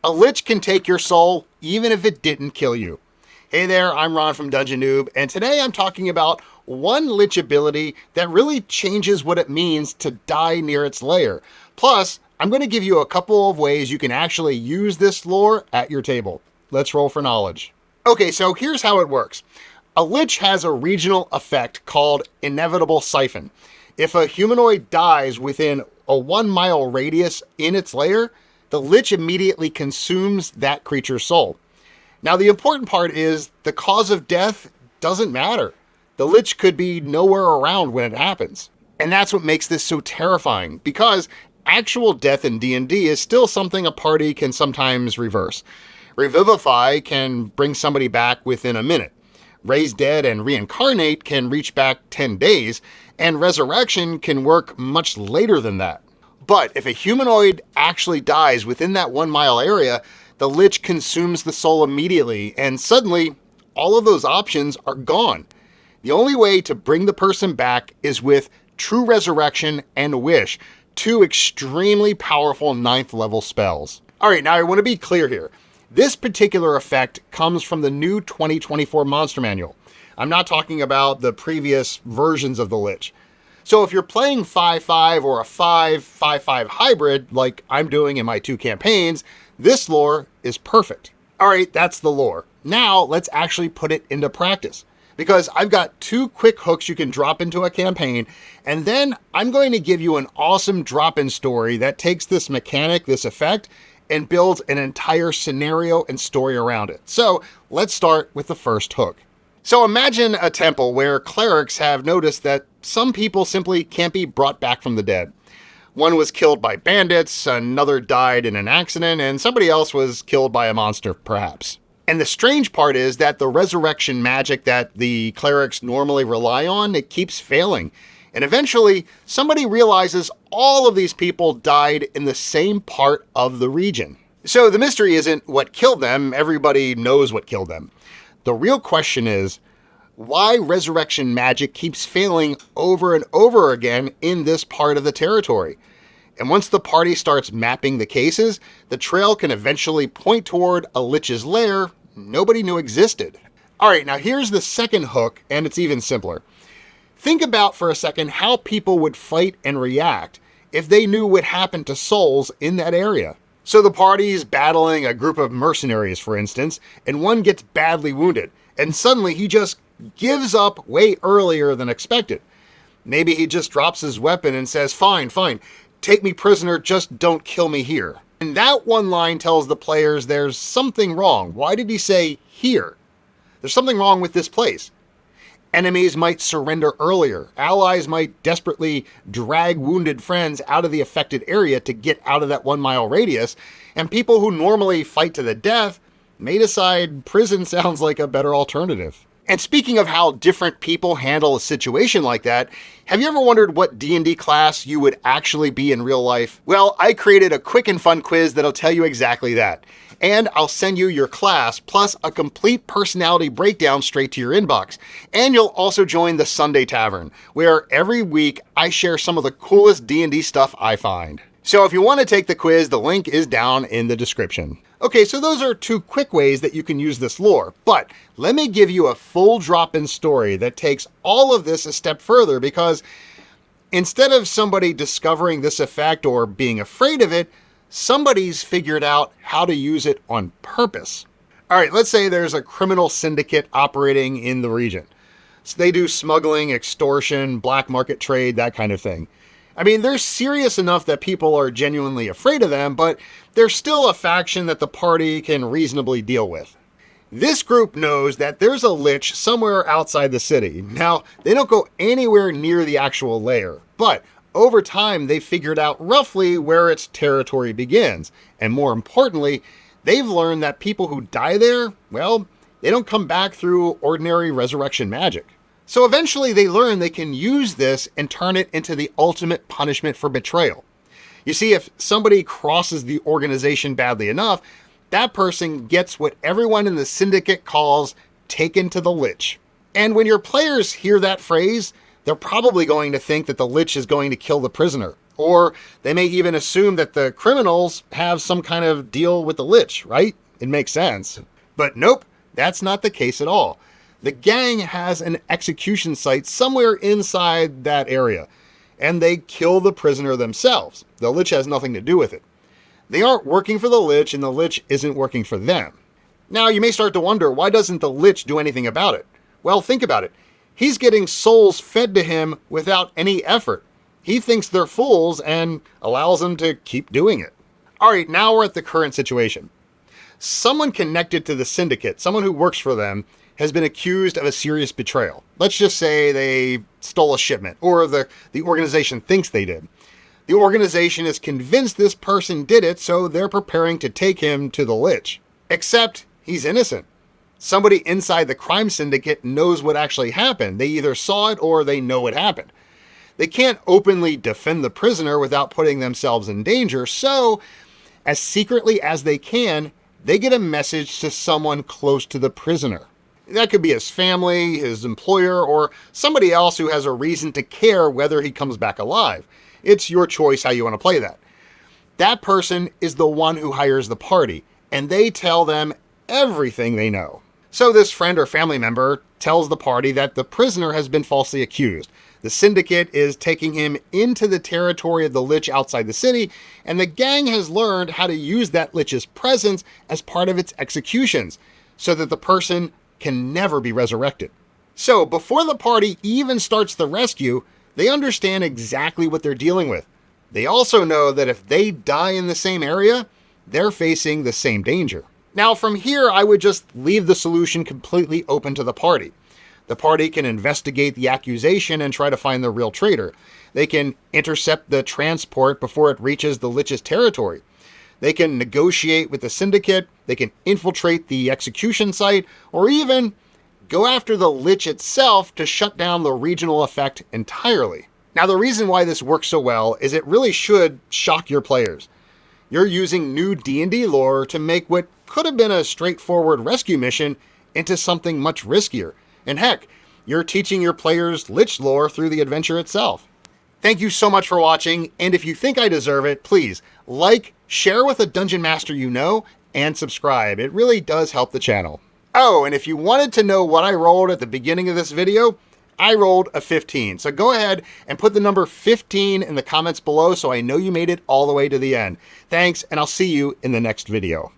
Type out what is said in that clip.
A Lich can take your soul even if it didn't kill you. Hey there, I'm Ron from Dungeon Noob, and today I'm talking about one Lich ability that really changes what it means to die near its lair. Plus, I'm going to give you a couple of ways you can actually use this lore at your table. Let's roll for knowledge. Okay, so here's how it works. A Lich has a regional effect called Inevitable Siphon. If a humanoid dies within a 1 mile radius in its lair, the Lich immediately consumes that creature's soul. Now, the important part is the cause of death doesn't matter. The Lich could be nowhere around when it happens. And that's what makes this so terrifying, because actual death in D&D is still something a party can sometimes reverse. Revivify can bring somebody back within a minute. Raise Dead and Reincarnate can reach back 10 days, and Resurrection can work much later than that. But if a humanoid actually dies within that 1 mile area, the Lich consumes the soul immediately, and suddenly, all of those options are gone. The only way to bring the person back is with True Resurrection and Wish, two extremely powerful 9th level spells. Alright, now I want to be clear here. This particular effect comes from the new 2024 Monster Manual. I'm not talking about the previous versions of the Lich. So if you're playing 5-5 or a 5-5-5 hybrid, like I'm doing in my 2 campaigns, this lore is perfect. Alright, that's the lore. Now let's actually put it into practice, because I've got 2 quick hooks you can drop into a campaign, and then I'm going to give you an awesome drop-in story that takes this mechanic, this effect, and builds an entire scenario and story around it. So let's start with the first hook. So imagine a temple where clerics have noticed that some people simply can't be brought back from the dead. One was killed by bandits, another died in an accident, and somebody else was killed by a monster, perhaps. And the strange part is that the resurrection magic that the clerics normally rely on, it keeps failing. And eventually, somebody realizes all of these people died in the same part of the region. So the mystery isn't what killed them, everybody knows what killed them. The real question is, why resurrection magic keeps failing over and over again in this part of the territory? And once the party starts mapping the cases, the trail can eventually point toward a Lich's lair nobody knew existed. Alright, now here's the second hook, and it's even simpler. Think about for a second how people would fight and react if they knew what happened to souls in that area. So the party's battling a group of mercenaries, for instance, and one gets badly wounded, and suddenly he just gives up way earlier than expected. Maybe he just drops his weapon and says, fine, take me prisoner, just don't kill me here. And that one line tells the players there's something wrong. Why did he say here? There's something wrong with this place. Enemies might surrender earlier. Allies might desperately drag wounded friends out of the affected area to get out of that 1 mile radius. And people who normally fight to the death may decide prison sounds like a better alternative. And speaking of how different people handle a situation like that, have you ever wondered what D&D class you would actually be in real life? Well, I created a quick and fun quiz that'll tell you exactly that. And I'll send you your class, plus a complete personality breakdown straight to your inbox. And you'll also join the Sunday Tavern, where every week I share some of the coolest D&D stuff I find. So if you want to take the quiz, the link is down in the description. Okay, so those are 2 quick ways that you can use this lore, but let me give you a full drop-in story that takes all of this a step further, because instead of somebody discovering this effect or being afraid of it, somebody's figured out how to use it on purpose. Alright, let's say there's a criminal syndicate operating in the region. So they do smuggling, extortion, black market trade, that kind of thing. I mean, they're serious enough that people are genuinely afraid of them, but they're still a faction that the party can reasonably deal with. This group knows that there's a Lich somewhere outside the city. Now, they don't go anywhere near the actual lair, but over time they've figured out roughly where its territory begins. And more importantly, they've learned that people who die there, well, they don't come back through ordinary resurrection magic. So eventually they learn they can use this and turn it into the ultimate punishment for betrayal. You see, if somebody crosses the organization badly enough, that person gets what everyone in the syndicate calls taken to the Lich. And when your players hear that phrase, they're probably going to think that the Lich is going to kill the prisoner. Or they may even assume that the criminals have some kind of deal with the Lich, right? It makes sense. But nope, that's not the case at all. The gang has an execution site somewhere inside that area, and they kill the prisoner themselves. The Lich has nothing to do with it. They aren't working for the Lich, and the Lich isn't working for them. Now, you may start to wonder, why doesn't the Lich do anything about it? Well, think about it. He's getting souls fed to him without any effort. He thinks they're fools and allows them to keep doing it. All right, now we're at the current situation. Someone connected to the syndicate, someone who works for them, has been accused of a serious betrayal. Let's just say they stole a shipment, or the organization thinks they did. The organization is convinced this person did it, so they're preparing to take him to the Lich. Except he's innocent. Somebody inside the crime syndicate knows what actually happened. They either saw it or they know what happened. They can't openly defend the prisoner without putting themselves in danger, so as secretly as they can, they get a message to someone close to the prisoner. That could be his family, his employer, or somebody else who has a reason to care whether he comes back alive. It's your choice how you want to play that. That person is the one who hires the party, and they tell them everything they know. So this friend or family member tells the party that the prisoner has been falsely accused. The syndicate is taking him into the territory of the Lich outside the city, and the gang has learned how to use that Lich's presence as part of its executions, so that the person can never be resurrected. So before the party even starts the rescue, they understand exactly what they're dealing with. They also know that if they die in the same area, they're facing the same danger. Now from here, I would just leave the solution completely open to the party. The party can investigate the accusation and try to find the real traitor. They can intercept the transport before it reaches the Lich's territory. They can negotiate with the syndicate, they can infiltrate the execution site, or even go after the Lich itself to shut down the regional effect entirely. Now, the reason why this works so well is it really should shock your players. You're using new D&D lore to make what could have been a straightforward rescue mission into something much riskier. And heck, you're teaching your players Lich lore through the adventure itself. Thank you so much for watching, and if you think I deserve it, please like, share with a dungeon master you know, and subscribe. It really does help the channel. Oh, and if you wanted to know what I rolled at the beginning of this video, I rolled a 15. So go ahead and put the number 15 in the comments below so I know you made it all the way to the end. Thanks, and I'll see you in the next video.